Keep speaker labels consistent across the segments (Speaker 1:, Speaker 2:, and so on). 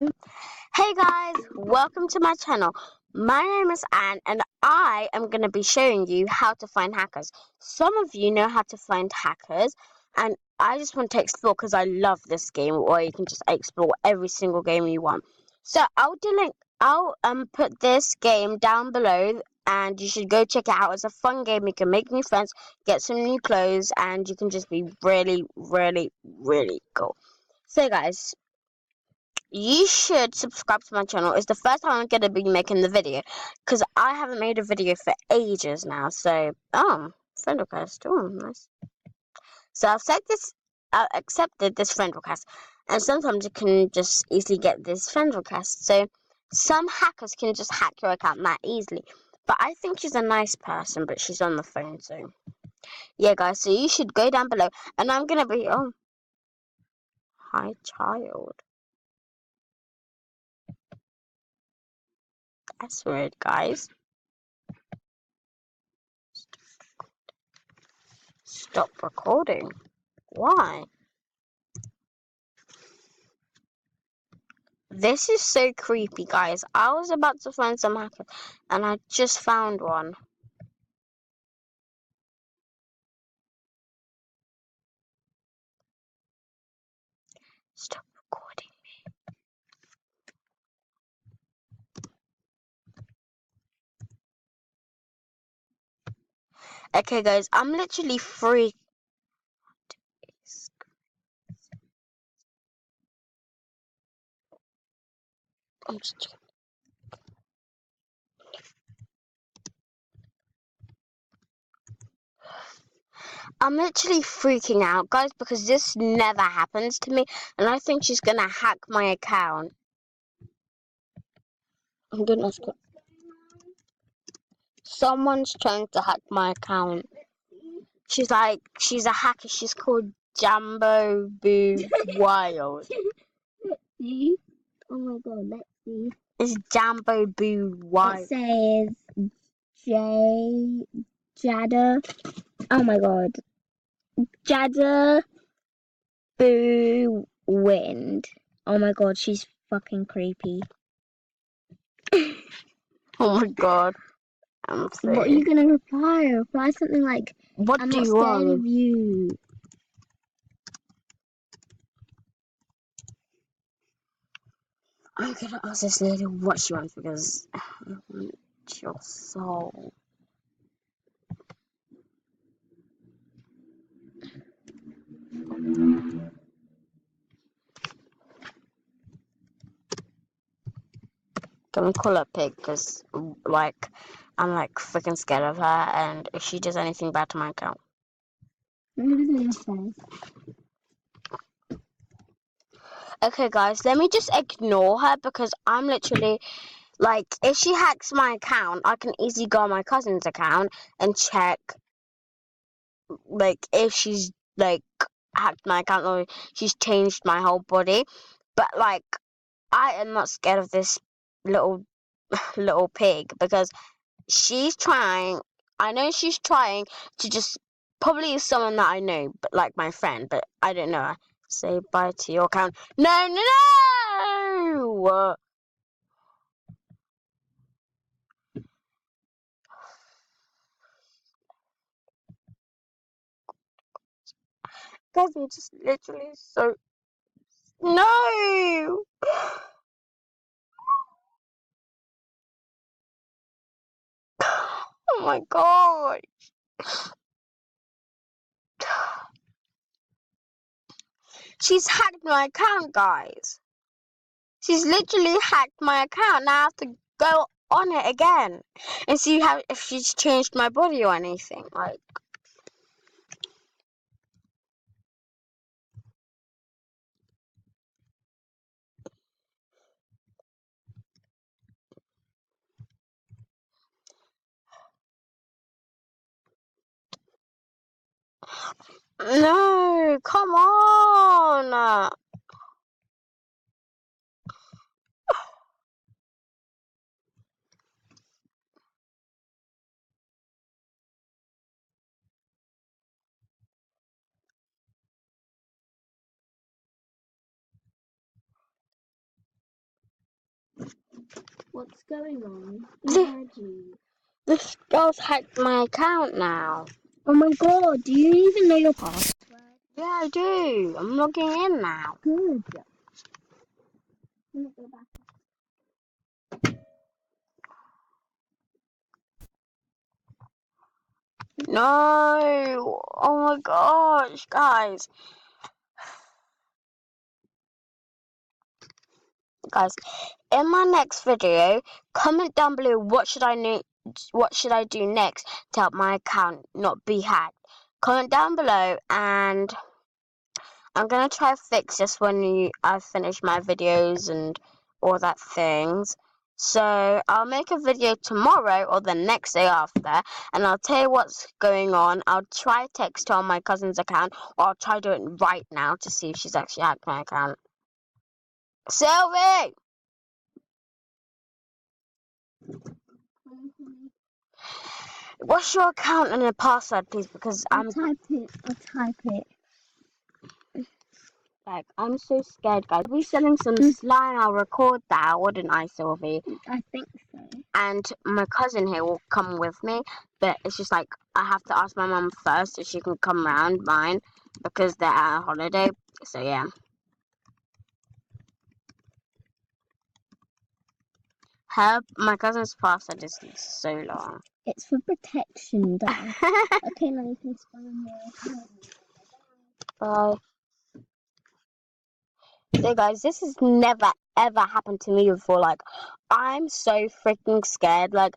Speaker 1: Hey guys, welcome to my channel. My name is Anne and I am going to be showing you how to find hackers. Some of you know how to find hackers and I just want to explore because I love this game where you can just explore every single game you want. So I'll put this game down below and you should go check it out. It's a fun game. You can make new friends, get some new clothes, and you can just be really, really, really cool. So guys, you should subscribe to my channel. It's the first time I'm going to be making the video because I haven't made a video for ages now. So, friend request. Oh, nice. So I've accepted this friend request, and sometimes you can just easily get this friend request. So some hackers can just hack your account that easily. But I think she's a nice person, but she's on the phone. So yeah, guys. So you should go down below, and I'm gonna be hi child. That's weird, guys. Stop recording. Why? This is so creepy, guys. I was about to find some hackers, and I just found one. Stop recording. Okay, guys, I'm literally free. I'm just. I'm literally freaking out, guys, because this never happens to me, and I think she's gonna hack my account. Oh, goodness. Someone's trying to hack my account. She's a hacker. She's called Jambo Boo Wild. See? Oh my god, let's see. It's Jambo Boo Wild.
Speaker 2: It says Jada. Oh my god. Jada Boo Wind. Oh my god, she's fucking creepy.
Speaker 1: Oh my god. I'm
Speaker 2: What are
Speaker 1: sorry.
Speaker 2: you gonna reply? Reply something like,
Speaker 1: What
Speaker 2: I'm
Speaker 1: do
Speaker 2: not
Speaker 1: you
Speaker 2: scared
Speaker 1: want?
Speaker 2: of you.
Speaker 1: I'm gonna ask this lady what she wants because I want your soul. Can we call her pig? Because, like, I'm like freaking scared of her, and if she does anything bad to my account. Okay, guys, let me just ignore her because I'm literally like, if she hacks my account, I can easily go on my cousin's account and check, like, if she's like hacked my account or she's changed my whole body. But like, I am not scared of this little little pig because she's trying. I know she's trying to just probably someone that I know, but like my friend, but I don't know her. Say bye to your account. No, no, no! Guys, I'm just literally so. No! Oh my god! She's hacked my account, guys. She's literally hacked my account. Now I have to go on it again and see how if she's changed my body or anything. Like, no, come on.
Speaker 2: What's going on? I
Speaker 1: The-
Speaker 2: heard you.
Speaker 1: This girl's hacked my account now.
Speaker 2: Oh my god, do you even know your password?
Speaker 1: Yeah, I do. I'm logging in now.
Speaker 2: Good. Let me go back.
Speaker 1: No. Oh my gosh, guys. Guys, in my next video, comment down below what should I do next to help my account not be hacked. Comment down below, and I'm gonna try to fix this when I finish my videos and all that things. So I'll make a video tomorrow or the next day after, and I'll tell you what's going on. I'll try to text her on my cousin's account, or I'll try to do it right now to see if she's actually hacked my account. Sylvie! What's your account and a password, please? Because
Speaker 2: I'll type it.
Speaker 1: I'm so scared, guys. We're selling some slime. I'll record that, wouldn't I, Sylvie?
Speaker 2: I think so.
Speaker 1: And my cousin here will come with me, but it's just like I have to ask my mum first if she can come round mine because they're at a holiday. So yeah. My cousin's password is so long.
Speaker 2: It's for protection, Dad. Okay, now you can spell your account.
Speaker 1: Bye. So guys, this has never ever happened to me before. Like, I'm so freaking scared. Like,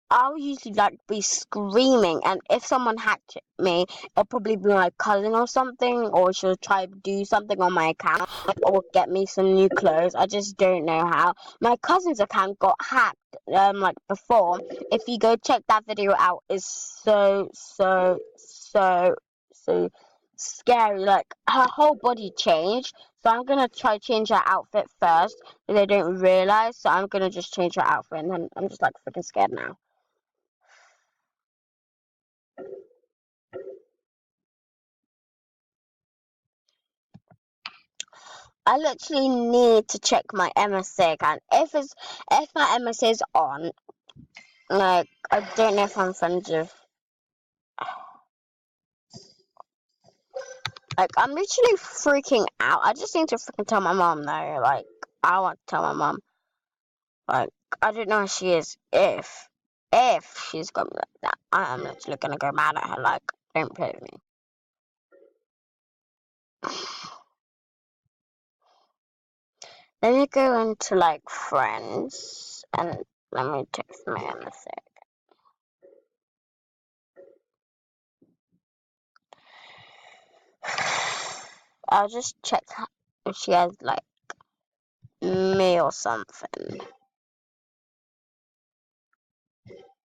Speaker 1: I'll usually like be screaming, and if someone hacked me, it'll probably be my cousin or something, or she'll try to do something on my account, or get me some new clothes. I just don't know how. My cousin's account got hacked like before. If you go check that video out, it's so scary. Like, her whole body changed. So I'm gonna try to change her outfit first, but they don't realize. So I'm gonna just change her outfit, and then I'm just like freaking scared now. I literally need to check my MSA account. If my MSA is on, like, I don't know if I'm friends with. Like, I'm literally freaking out. I just need to freaking tell my mom though. Like, I want to tell my mom. Like, I don't know where she is. If she's got me like that, I am literally gonna go mad at her. Like, don't play with me. Let me go into like friends and let me text my MSA. I'll just check if she has like me or something.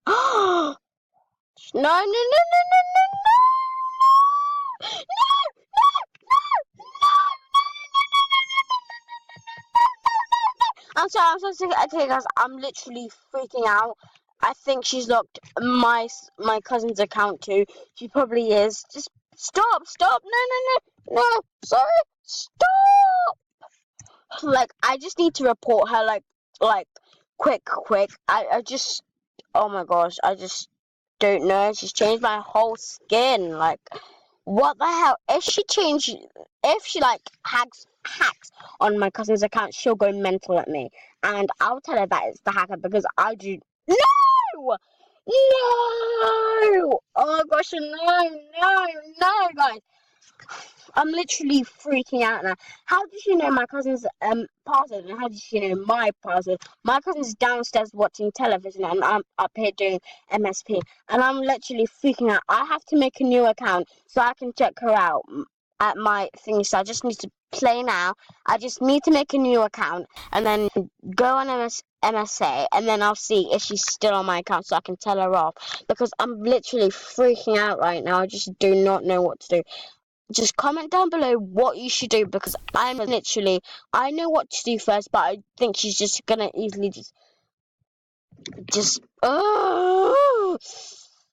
Speaker 1: No, no, no, no, no, no, no, I'm sorry, okay, guys, I'm literally freaking out. I think she's locked my cousin's account too. She probably is. Just stop, no, sorry, stop. Like, I just need to report her, like, quick. I just, oh my gosh, I just don't know. She's changed my whole skin. Like, what the hell? If she like hacks on my cousin's account, she'll go mental at me, and I'll tell her that it's the hacker because I do. No, no! Oh my gosh, no, guys. I'm literally freaking out now. How did she know my cousin's password, and how did she know my password? My cousin's downstairs watching television, and I'm up here doing MSP, and I'm literally freaking out. I have to make a new account so I can check her out at my thing. So I just need to play now. I just need to make a new account and then go on MSA, and then I'll see if she's still on my account so I can tell her off, because I'm literally freaking out right now. I just do not know what to do. Just comment down below what you should do, because I know what to do first, but I think she's just gonna easily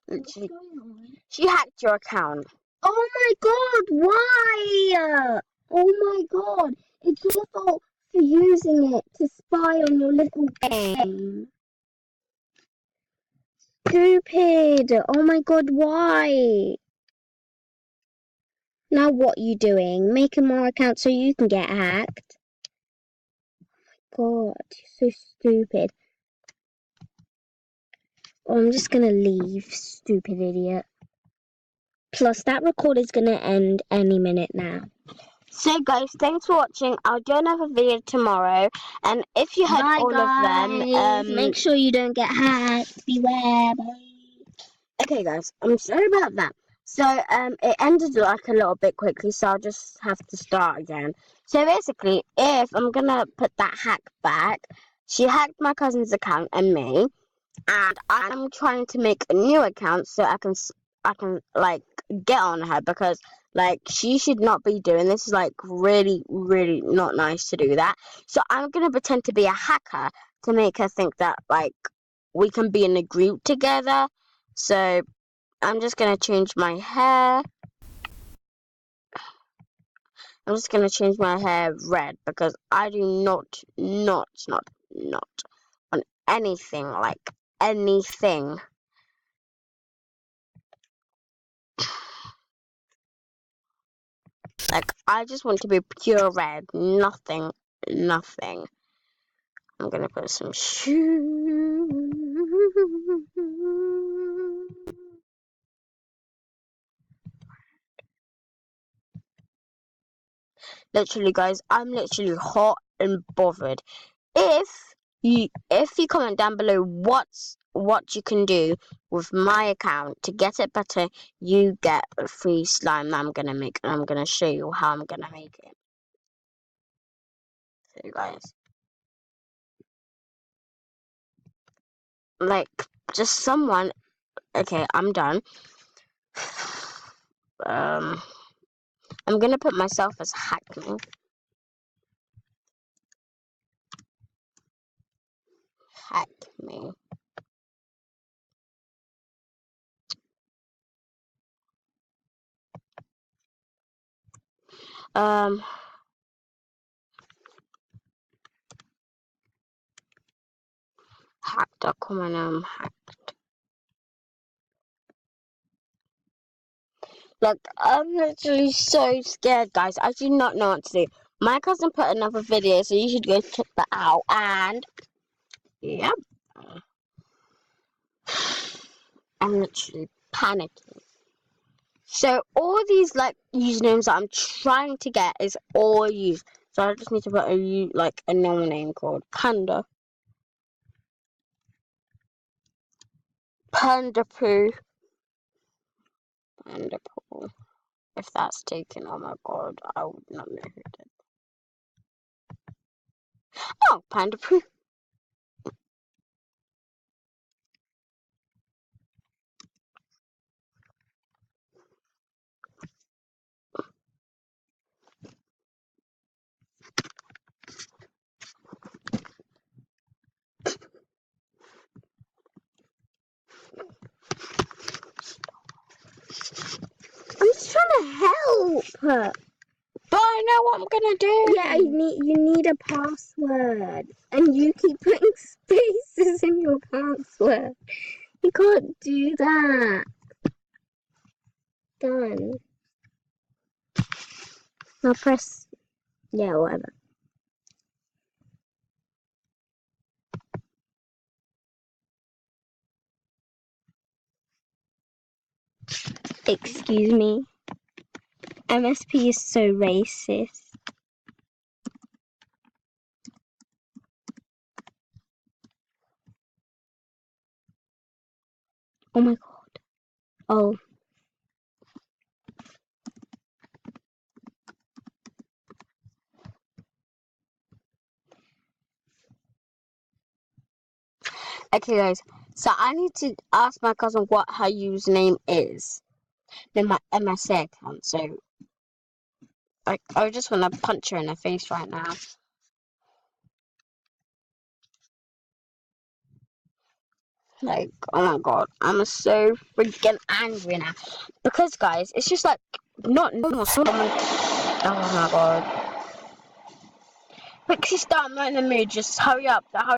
Speaker 1: literally, she hacked your account.
Speaker 2: Oh my god, why? Oh my god, it's your fault. for using it to spy on your little game. Stupid. Oh my god, why? Now what you doing? Making more accounts so you can get hacked? God, you're so stupid. Oh, I'm just gonna leave, stupid idiot. Plus, that recorder's gonna end any minute now.
Speaker 1: So guys, thanks for watching. I'll do another video tomorrow, and if you had
Speaker 2: Bye,
Speaker 1: all
Speaker 2: guys.
Speaker 1: of them,
Speaker 2: Make sure you don't get hacked. Beware. Bye.
Speaker 1: okay guys, I'm sorry about that. So it ended like a little bit quickly, so I'll just have to start again. So basically, if I'm gonna put that hack back, she hacked my cousin's account and me, and I'm trying to make a new account so I can like get on her, because like she should not be doing this. Is like really not nice to do that. So I'm gonna pretend to be a hacker to make her think that like we can be in a group together. So I'm just gonna change my hair. I'm just gonna change my hair red, because I do not want anything like anything. Like, I just want to be pure red. Nothing. I'm gonna put some shoes. Literally, guys, I'm literally hot and bothered. If you comment down below what you can do with my account to get it better, you get a free slime that I'm gonna make, and I'm gonna show you how I'm gonna make it. So guys, like, just someone. Okay, I'm done. I'm gonna put myself as Hackme. Hackme. Hacked.com, and hacked. Like, I'm literally so scared, guys. I do not know what to do. My cousin put another video, so you should go check that out. And yep, I'm literally panicking. So all these like usernames that I'm trying to get is all used. So I just need to put a normal name called Panda. Panda Poo. Panda Poo. If that's taken, oh my god, I would not know who did. Oh, Panda Poo.
Speaker 2: I'm just trying to help.
Speaker 1: But I know what I'm gonna do.
Speaker 2: Yeah, you need a password, and you keep putting spaces in your password. You can't do that. Done. Now press. Yeah, whatever. Excuse me. MSP is so racist. Oh my god. Oh.
Speaker 1: Okay, guys. So I need to ask my cousin what her username is in my MSA account. So, like, I just want to punch her in the face right now. Like, oh my god, I'm so freaking angry now. Because, guys, it's just like not normal. Someone. Oh my god. Pixie Star, I'm not in the mood. Just hurry up. Hurry